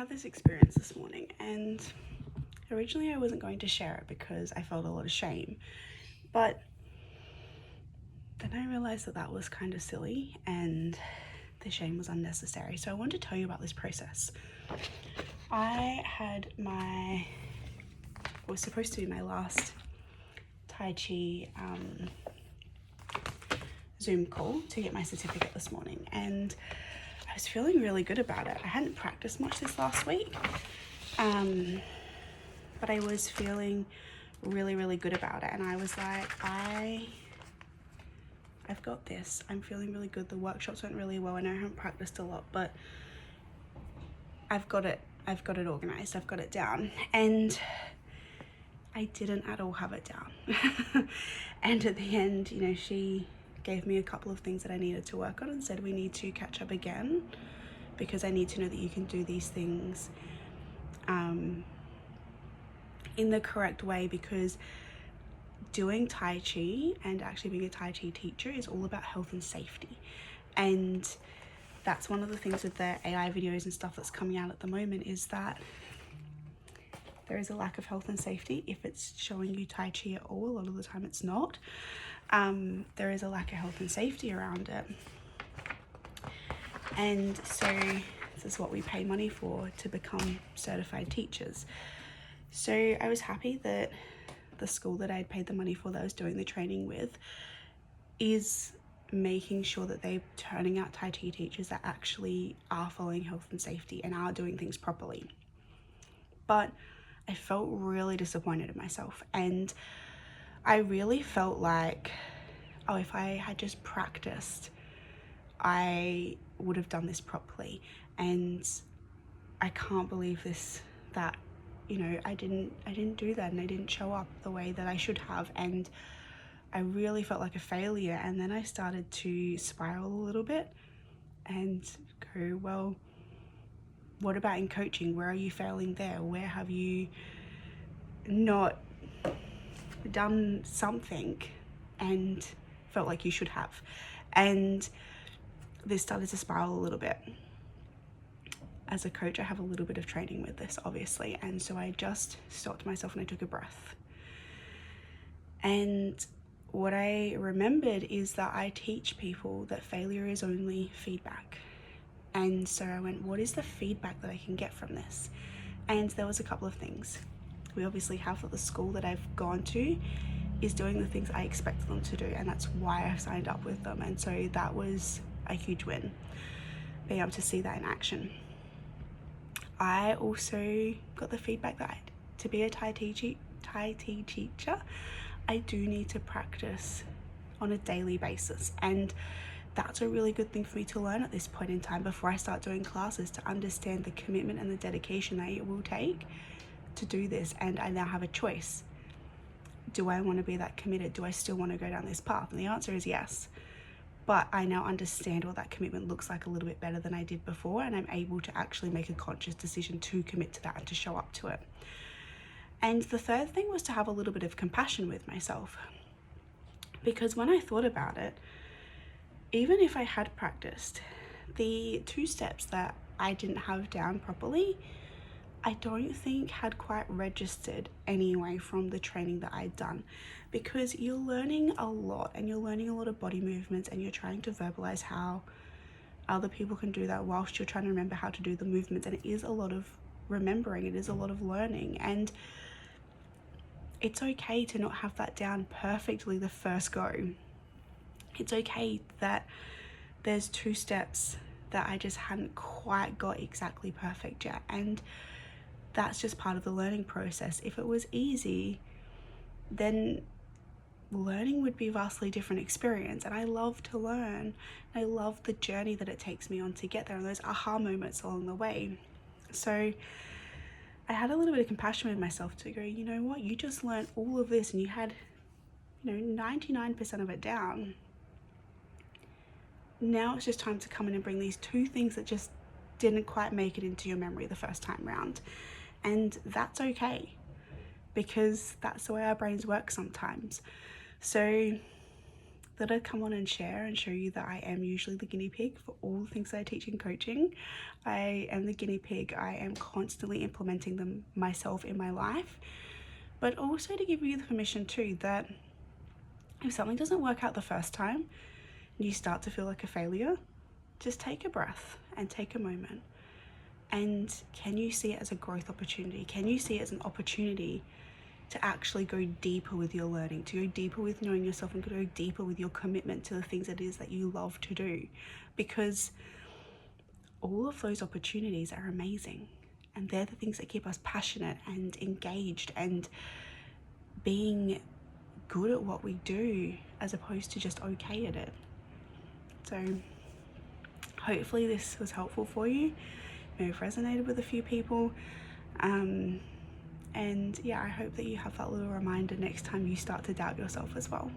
had this experience this morning, and originally I wasn't going to share it because I felt a lot of shame, but then I realized that that was kind of silly and the shame was unnecessary. So I wanted to tell you about this process. I was supposed to do my last Tai Chi Zoom call to get my certificate this morning, and I was feeling really good about it. I hadn't practiced much this last week, but I was feeling really good about it, and I was like, I've got this. I'm feeling really good. The workshops went really well. I know I haven't practiced a lot, but I've got it organized. I've got it down. And I didn't at all have it down. And at the end, you know, she gave me a couple of things that I needed to work on and said, we need to catch up again because I need to know that you can do these things in the correct way, because doing Tai Chi and actually being a Tai Chi teacher is all about health and safety. And that's one of the things with the AI videos and stuff that's coming out at the moment, is that there is a lack of health and safety. If it's showing you Tai Chi at all, a lot of the time it's not. There is a lack of health and safety around it. And so this is what we pay money for, to become certified teachers. So I was happy that the school that I'd paid the money for, that I was doing the training with, is making sure that they're turning out Tai Chi teachers that actually are following health and safety and are doing things properly. But I felt really disappointed in myself, and I really felt like, oh, if I had just practiced, I would have done this properly. And I can't believe this, that, you know, I didn't do that, and I didn't show up the way that I should have, and I really felt like a failure. And then I started to spiral a little bit and go, well, what about in coaching? Where are you failing there? Where have you not done something and felt like you should have? And this started to spiral a little bit. As a coach, I have a little bit of training with this, obviously, and so I just stopped myself and I took a breath. And what I remembered is that I teach people that failure is only feedback. And so I went, what is the feedback that I can get from this? And there was a couple of things. We obviously have that the school that I've gone to is doing the things I expect them to do, and that's why I signed up with them. And so that was a huge win, being able to see that in action. I also got the feedback that to be a Tai Chi teacher, I do need to practice on a daily basis. And that's a really good thing for me to learn at this point in time before I start doing classes, to understand the commitment and the dedication that it will take to do this. And I now have a choice. Do I want to be that committed? Do I still want to go down this path? And the answer is yes. But I now understand what that commitment looks like a little bit better than I did before, and I'm able to actually make a conscious decision to commit to that and to show up to it. And the third thing was to have a little bit of compassion with myself, because when I thought about it, even if I had practiced the 2 steps that I didn't have down properly, I don't think had quite registered anyway from the training that I'd done, because you're learning a lot, and you're learning a lot of body movements, and you're trying to verbalize how other people can do that whilst you're trying to remember how to do the movements. And it is a lot of remembering, it is a lot of learning, and it's okay to not have that down perfectly the first go. It's okay that there's 2 steps that I just hadn't quite got exactly perfect yet, and that's just part of the learning process. If it was easy, then learning would be a vastly different experience. And I love to learn. I love the journey that it takes me on to get there, and those aha moments along the way. So I had a little bit of compassion with myself to go, you know what, you just learned all of this and you had, 99% of it down. Now it's just time to come in and bring these 2 things that just didn't quite make it into your memory the first time round. And that's okay, because that's the way our brains work sometimes. So that I'd come on and share and show you that I am usually the guinea pig for all the things that I teach in coaching. I am the guinea pig. I am constantly implementing them myself in my life, but also to give you the permission too that if something doesn't work out the first time and you start to feel like a failure, just take a breath and take a moment. And can you see it as a growth opportunity? Can you see it as an opportunity to actually go deeper with your learning, to go deeper with knowing yourself, and go deeper with your commitment to the things it is that you love to do? Because all of those opportunities are amazing, and they're the things that keep us passionate and engaged and being good at what we do, as opposed to just okay at it. So hopefully this was helpful for you. May have resonated with a few people. And yeah, I hope that you have that little reminder next time you start to doubt yourself as well.